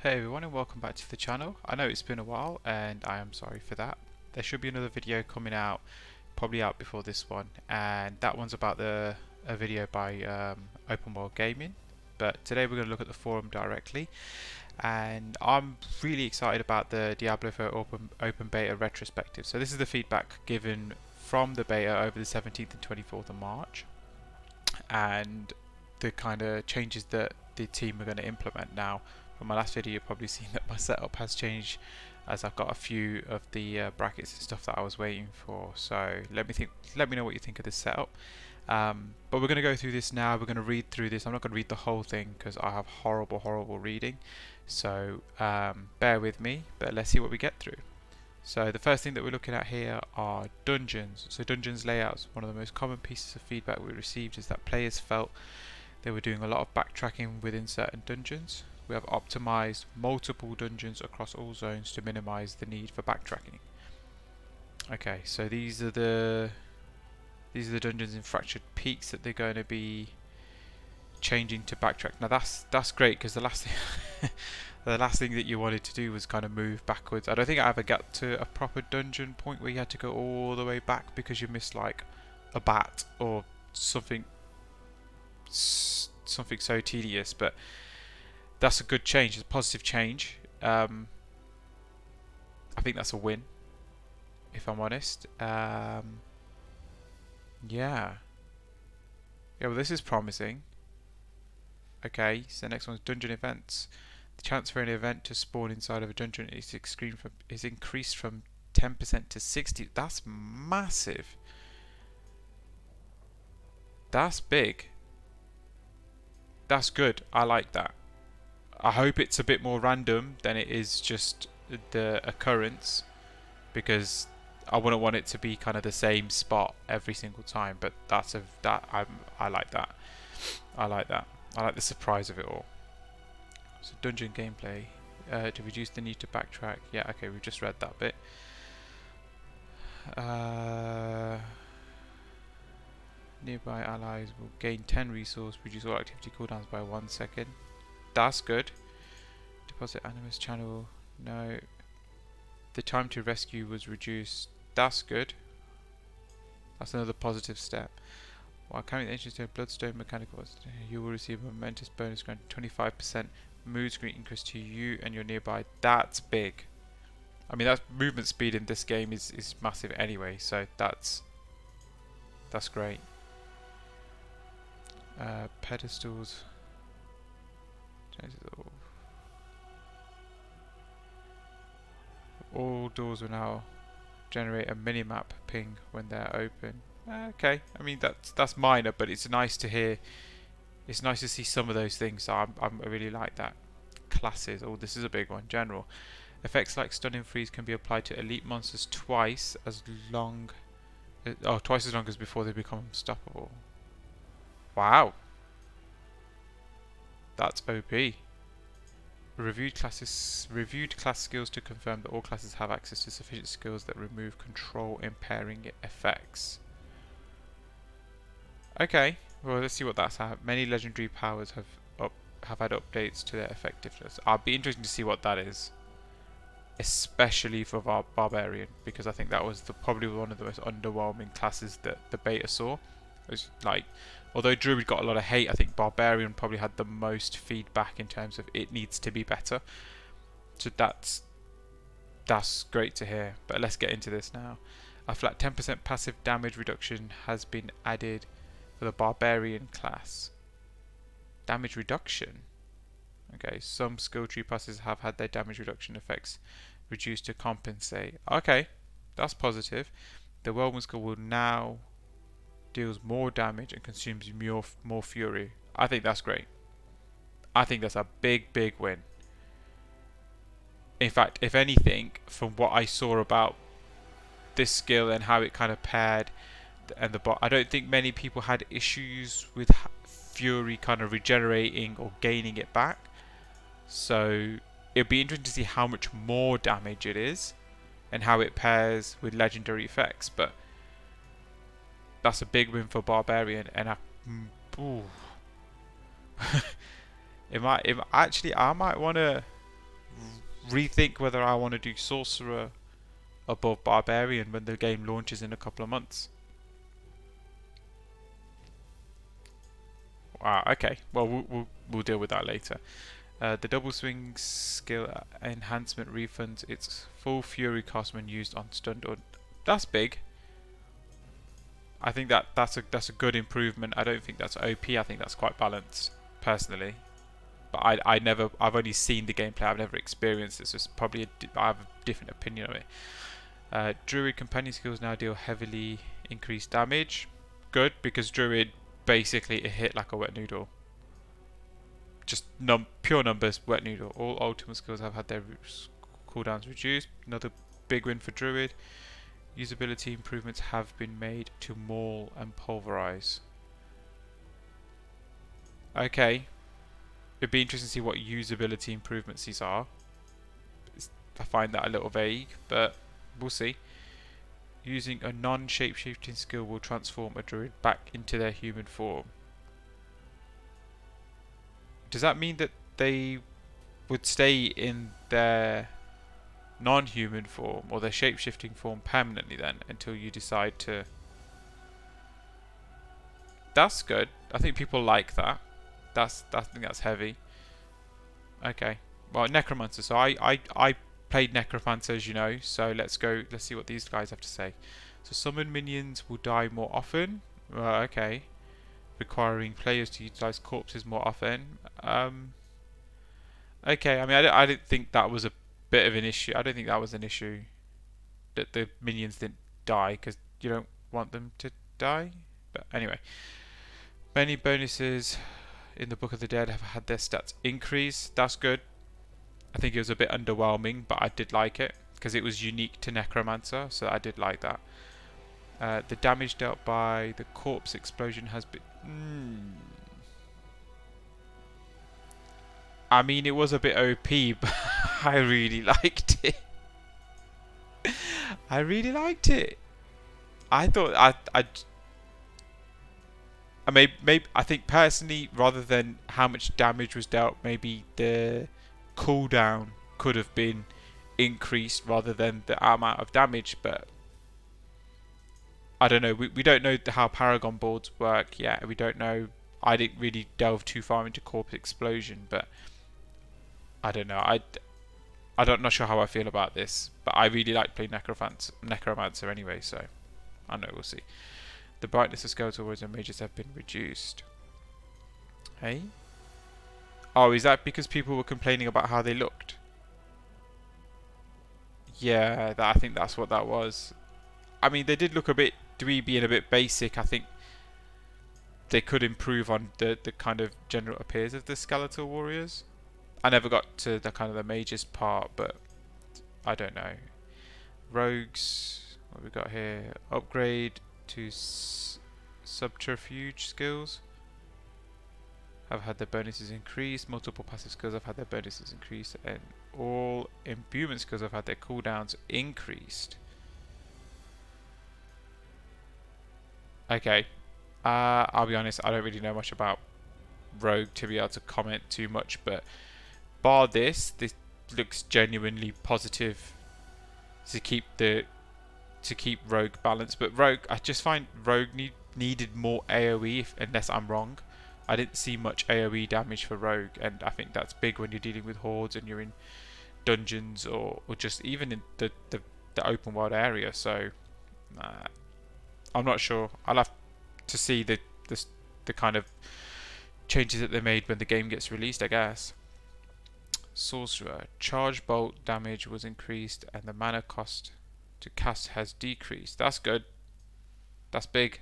Hey everyone and welcome back to the channel. I know it's been a while and I am sorry for that. There should be another video coming out, probably out before this one, and that one's about a video by Open World Gaming. But today we're going to look at the forum directly, and I'm really excited about the Diablo 4 open beta retrospective. So this is the feedback given from the beta over the 17th and 24th of March, and the kind of changes that the team are going to implement now. From my last video, you've probably seen that my setup has changed, as I've got a few of the brackets and stuff that I was waiting for. So let me know what you think of this setup. But we're going to go through this now. We're going to read through this. I'm not going to read the whole thing because I have horrible reading. So bear with me. But let's see what we get through. So the first thing that we're looking at here are dungeons. So dungeons layouts. One of the most common pieces of feedback we received is that players felt they were doing a lot of backtracking within certain dungeons. We have optimized multiple dungeons across all zones to minimize the need for backtracking. Okay, so these are the dungeons in Fractured Peaks that they're going to be changing to backtrack. Now that's great, because the last thing that you wanted to do was kind of move backwards. I don't think I ever got to a proper dungeon point where you had to go all the way back because you missed like a bat or something so tedious, but that's a good change. It's a positive change. I think that's a win, if I'm honest. Yeah, well, this is promising. Okay, so the next one's dungeon events. The chance for an event to spawn inside of a dungeon is increased from 10% to 60%. That's massive. That's big. That's good. I like that. I hope it's a bit more random than it is just the occurrence, because I wouldn't want it to be kind of the same spot every single time. But I like that. I like that. I like the surprise of it all. So dungeon gameplay to reduce the need to backtrack. Yeah, okay, we've just read that bit. Nearby allies will gain 10 resource, reduce all activity cooldowns by 1 second. That's good. Deposit Animus channel. No. The time to rescue was reduced. That's good. That's another positive step. While carrying the ancient stone bloodstone mechanical, you will receive a momentous bonus granted 25% mood screen increase to you and your nearby. That's big. I mean, that movement speed in this game is massive anyway, so that's great. Pedestals. All doors will now generate a minimap ping when they're open. Okay, I mean that's minor, but it's nice to hear. It's nice to see some of those things. So I really like that. Classes. Oh, this is a big one. General effects like stunning freeze can be applied to elite monsters twice as long as before they become unstoppable. Wow, that's OP. Reviewed class skills to confirm that all classes have access to sufficient skills that remove control impairing effects. Okay, well, let's see what that's at. Many legendary powers have had updates to their effectiveness. I'll be interested to see what that is, especially for barbarian, because I think that was probably one of the most underwhelming classes that the beta saw. It was like, although Druid got a lot of hate, I think Barbarian probably had the most feedback in terms of it needs to be better. So that's great to hear. But let's get into this now. A flat 10% passive damage reduction has been added for the Barbarian class. Damage reduction? Okay, some skill tree passes have had their damage reduction effects reduced to compensate. Okay, that's positive. The Whirlwind skill will now deals more damage and consumes more fury. I think that's great. I think that's a big win. In fact, if anything, from what I saw about this skill and how it kind of paired and the bot, I don't think many people had issues with fury kind of regenerating or gaining it back. So it'd be interesting to see how much more damage it is and how it pairs with legendary effects. But that's a big win for Barbarian, and I might want to rethink whether I want to do Sorcerer above Barbarian when the game launches in a couple of months. Wow, okay. Well, we'll deal with that later. The double swing skill enhancement refunds its full fury cost when used on stunned. That's big. I think that's a good improvement. I don't think that's OP. I think that's quite balanced, personally. But I've only seen the gameplay. I've never experienced it, so it's probably I have a different opinion of it. Druid companion skills now deal heavily increased damage. Good, because Druid basically a hit like a wet noodle. Just pure numbers, wet noodle. All ultimate skills have had their cooldowns reduced. Another big win for Druid. Usability improvements have been made to maul and pulverize. Okay. It'd be interesting to see what usability improvements these are. I find that a little vague, but we'll see. Using a non-shapeshifting skill will transform a druid back into their human form. Does that mean that they would stay in their non-human form or their shape-shifting form permanently then until you decide to... That's good. I think people like that. I think that's heavy. Okay. Well, Necromancer. So I played Necromancer, as you know. So let's see what these guys have to say. So summon minions will die more often. Okay. Requiring players to utilize corpses more often. Okay. I mean, I didn't think that was a bit of an issue. I don't think that was an issue that the minions didn't die because you don't want them to die. But anyway, many bonuses in the Book of the Dead have had their stats increase. That's good. I think it was a bit underwhelming, but I did like it because it was unique to Necromancer, so I did like that. The damage dealt by the corpse explosion has been... I mean, it was a bit OP, but I really liked it. I really liked it. I thought I think personally, rather than how much damage was dealt, maybe the cooldown could have been increased rather than the amount of damage. But I don't know. We don't know how Paragon boards work yet. We don't know. I didn't really delve too far into Corpse Explosion, but I don't know. I'm not sure how I feel about this, but I really like playing Necromancer anyway. So I know we'll see. The brightness of skeletal warriors and mages have been reduced. Hey? Oh, is that because people were complaining about how they looked? Yeah, I think that's what that was. I mean, they did look a bit dweeby and a bit basic. I think they could improve on the kind of general appearance of the skeletal warriors. I never got to the kind of the mages part, but I don't know. Rogues, what we got here? Upgrade to subterfuge skills have had their bonuses increased. Multiple passive skills have had their bonuses increased, and all imbuement skills have had their cooldowns increased. Okay, I'll be honest, I don't really know much about Rogue to be able to comment too much, but bar this looks genuinely positive to keep Rogue balanced. But Rogue, I just find Rogue needed more AoE, unless I'm wrong. I didn't see much AoE damage for Rogue, and I think that's big when you're dealing with hordes and you're in dungeons or just even in the open world area. So I'm not sure. I'll have to see the kind of changes that they made when the game gets released, I guess. Sorcerer. Charge bolt damage was increased and the mana cost to cast has decreased. That's good. That's big.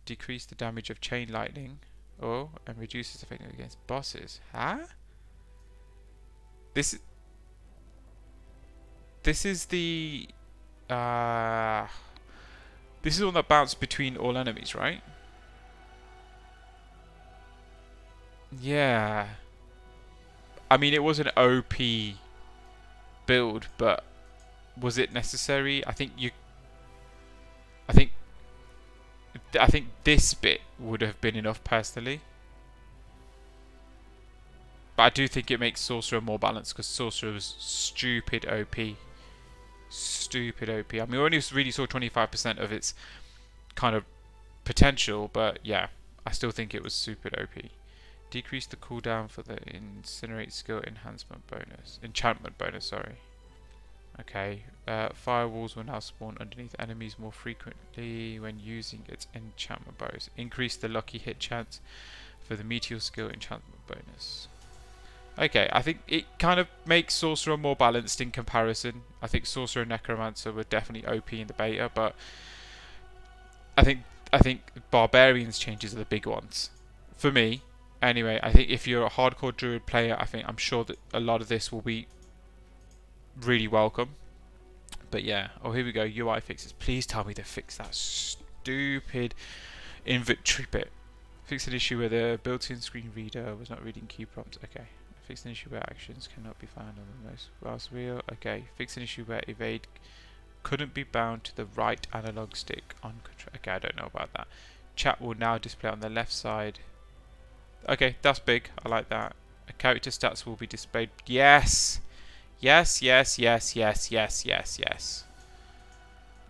Decrease the damage of chain lightning. Oh, and reduces effectiveness against bosses. Huh? This is the this is the one that bounced between all enemies, right? Yeah. I mean, it was an OP build, but was it necessary? I think this bit would have been enough personally. But I do think it makes Sorcerer more balanced because Sorcerer was stupid OP. Stupid OP. I mean, we only really saw 25% of its kind of potential, but yeah, I still think it was super OP. Decrease the cooldown for the Incinerate skill enchantment bonus, sorry. Okay, firewalls will now spawn underneath enemies more frequently when using its enchantment bonus. Increase the lucky hit chance for the meteor skill enchantment bonus. Okay, I think it kind of makes Sorcerer more balanced in comparison. I think Sorcerer and Necromancer were definitely OP in the beta, but I think Barbarian's changes are the big ones. For me, anyway, I think if you're a hardcore Druid player, I'm sure that a lot of this will be really welcome. But yeah, oh here we go, UI fixes. Please tell me to fix that stupid inventory bit. Fix an issue where the built-in screen reader was not reading key prompts. Okay. Fix an issue where actions cannot be found on the most mouse wheel. Okay. Fix an issue where evade couldn't be bound to the right analog stick on control. Okay, I don't know about that. Chat will now display on the left side. Okay, that's big. I like that. Character stats will be displayed. Yes! Yes, yes, yes, yes, yes, yes, yes.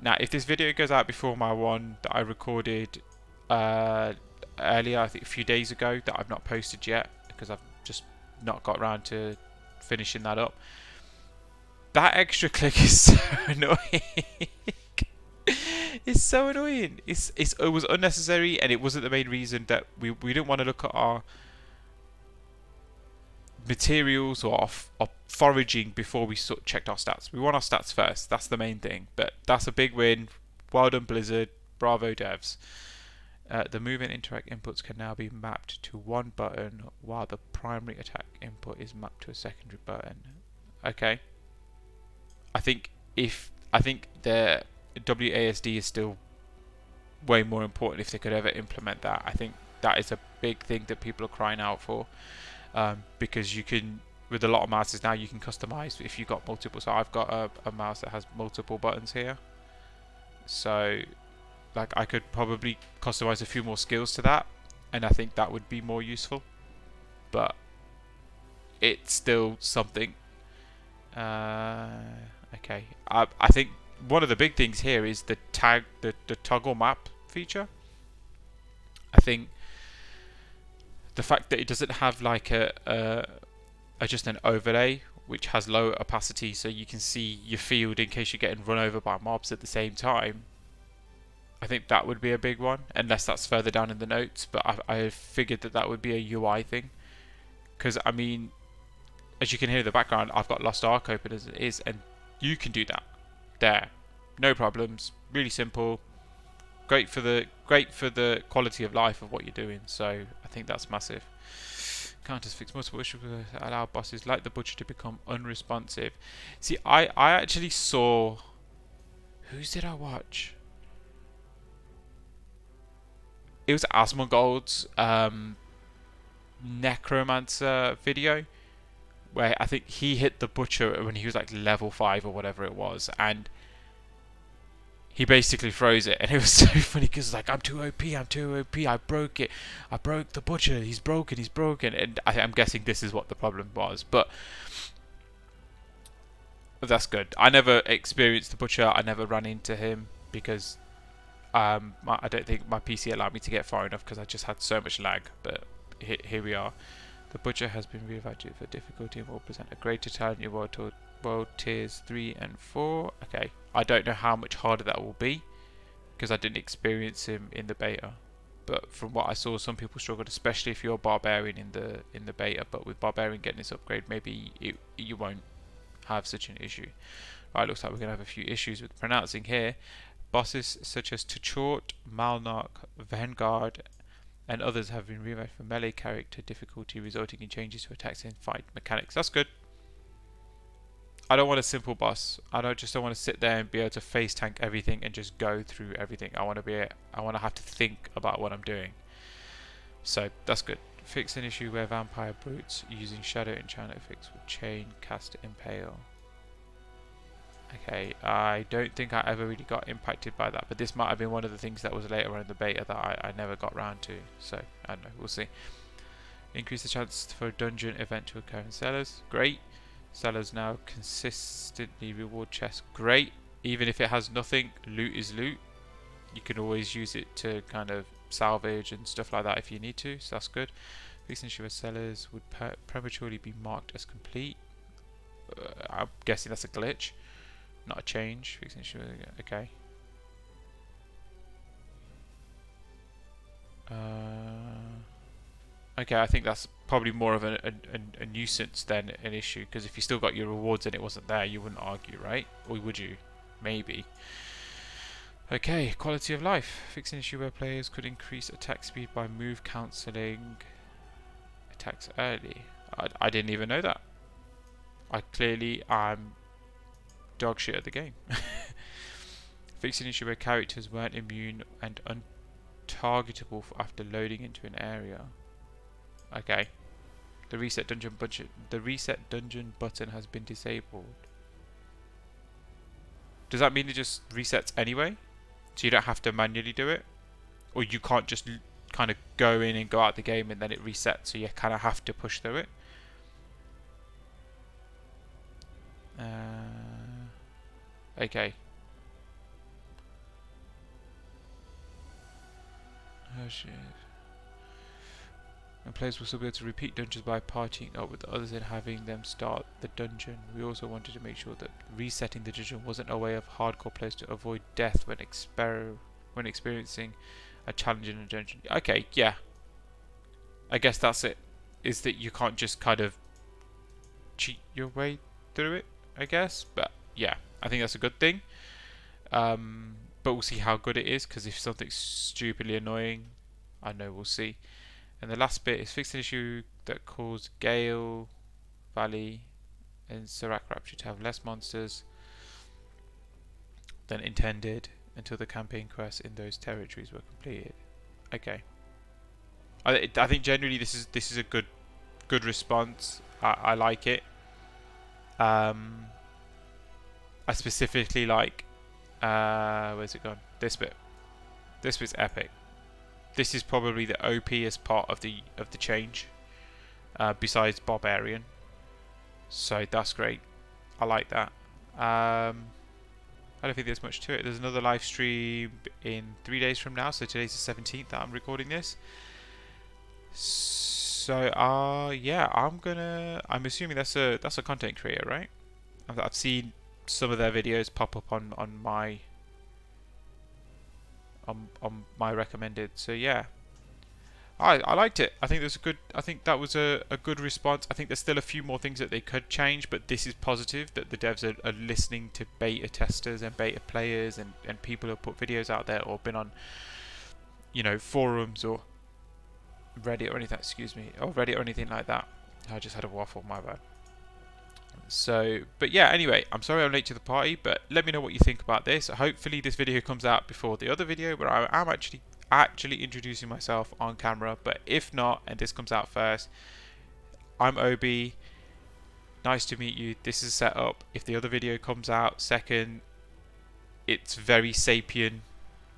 Now, if this video goes out before my one that I recorded earlier, I think a few days ago, that I've not posted yet, because I've just not got around to finishing that up. That extra click is so annoying. It's so annoying. It was unnecessary, and it wasn't the main reason that we didn't want to look at our materials or our foraging before we checked our stats. We want our stats first. That's the main thing. But that's a big win. Well done, Blizzard. Bravo, devs. The move and interact inputs can now be mapped to one button, while the primary attack input is mapped to a secondary button. Okay. I think the WASD is still way more important if they could ever implement that. I think that is a big thing that people are crying out for, because you can, with a lot of mouses now, you can customize if you've got multiple. So I've got a mouse that has multiple buttons here, so like I could probably customize a few more skills to that, and I think that would be more useful, but it's still something. Okay, I think one of the big things here is the toggle map feature. I think the fact that it doesn't have like just an overlay which has low opacity, so you can see your field in case you're getting run over by mobs at the same time. I think that would be a big one, unless that's further down in the notes, but I figured that would be a UI thing, because I mean, as you can hear in the background, I've got Lost Ark open as it is, and you can do that there, no problems. Really simple, great for the quality of life of what you're doing. So I think that's massive. Counters fix multiple issues, allow bosses like the butcher to become unresponsive. See, I actually saw, whose did I watch? It was Asmongold's Necromancer video, where I think he hit the butcher when he was like level 5 or whatever it was, and he basically froze it, and it was so funny because like, I'm too OP, I broke it, I broke the butcher, he's broken, and I'm guessing this is what the problem was, but that's good. I never experienced the butcher, I never ran into him because I don't think my PC allowed me to get far enough because I just had so much lag, but here we are. The butcher has been re-evaluated for difficulty and will present a greater challenge in world tiers 3 and 4. Okay, I don't know how much harder that will be because I didn't experience him in the beta, but from what I saw, some people struggled, especially if you're a barbarian in the beta. But with barbarian getting this upgrade, maybe you won't have such an issue. Right, looks like we're gonna have a few issues with pronouncing here. Bosses such as Tuchort, Malnark, Vanguard, and others have been revamped for melee character difficulty, resulting in changes to attacks and fight mechanics. That's good. I don't want a simple boss. I don't want to sit there and be able to face tank everything and just go through everything. I want to have to think about what I'm doing. So that's good. Fix an issue where vampire brutes using shadow enchantment fix with chain, cast, impale. Okay, I don't think I ever really got impacted by that, but this might have been one of the things that was later on in the beta that I never got round to, so I don't know, we'll see. Increase the chance for a dungeon event to occur in cellars. Great. Cellars now consistently reward chests. Great. Even if it has nothing, loot is loot. You can always use it to kind of salvage and stuff like that if you need to, so that's good. Fixing issue where cellars would prematurely be marked as complete. I'm guessing that's a glitch, not a change. Fixing issue, okay. Okay, I think that's probably more of a nuisance than an issue, because if you still got your rewards and it wasn't there, you wouldn't argue, right? Or would you? Maybe. Okay, quality of life. Fixing issue where players could increase attack speed by move cancelling attacks early. I didn't even know that. I'm dog shit at the game. Fixing issue where characters weren't immune and untargetable after loading into an area. Okay. The reset dungeon button has been disabled. Does that mean it just resets anyway? So you don't have to manually do it? Or you can't just kind of go in and go out the game and then it resets, so you kind of have to push through it? Okay. Oh shit. And players will still be able to repeat dungeons by partying up with others and having them start the dungeon. We also wanted to make sure that resetting the dungeon wasn't a way of hardcore players to avoid death when experiencing a challenge in a dungeon. Okay, yeah. I guess that's it. Is that you can't just kind of cheat your way through it, I guess. But yeah, I think that's a good thing. But we'll see how good it is, because if something's stupidly annoying, I know we'll see. And the last bit is fix an issue that caused Gale Valley and Serac Rapture to have less monsters than intended until the campaign quests in those territories were completed. Okay. I think generally this is a good response. I like it. I specifically like where's it gone? This bit. This bit's epic. This is probably the OPest part of the change, besides Barbarian. So that's great. I like that. I don't think there's much to it. There's another live stream in 3 days from now. So today's the 17th that I'm recording this. So yeah, I'm assuming that's a content creator, right? I've seen some of their videos pop up on my recommended. So yeah, I liked it. I think that was a good response. I think there's still a few more things that they could change, but this is positive that the devs are listening to beta testers and beta players and people who have put videos out there or been on, forums or Reddit or anything. Reddit or anything like that. I just had a waffle, my bad. So, but yeah, anyway, I'm sorry I'm late to the party, but let me know what you think about this. Hopefully this video comes out before the other video where I am actually introducing myself on camera, but if not, and this comes out first, I'm Obi. Nice to meet you. This is set up. If the other video comes out second, it's very sapient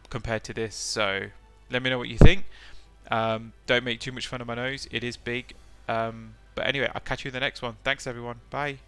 compared to this, so let me know what you think. Don't make too much fun of my nose. It is big. But anyway, I'll catch you in the next one. Thanks everyone. Bye.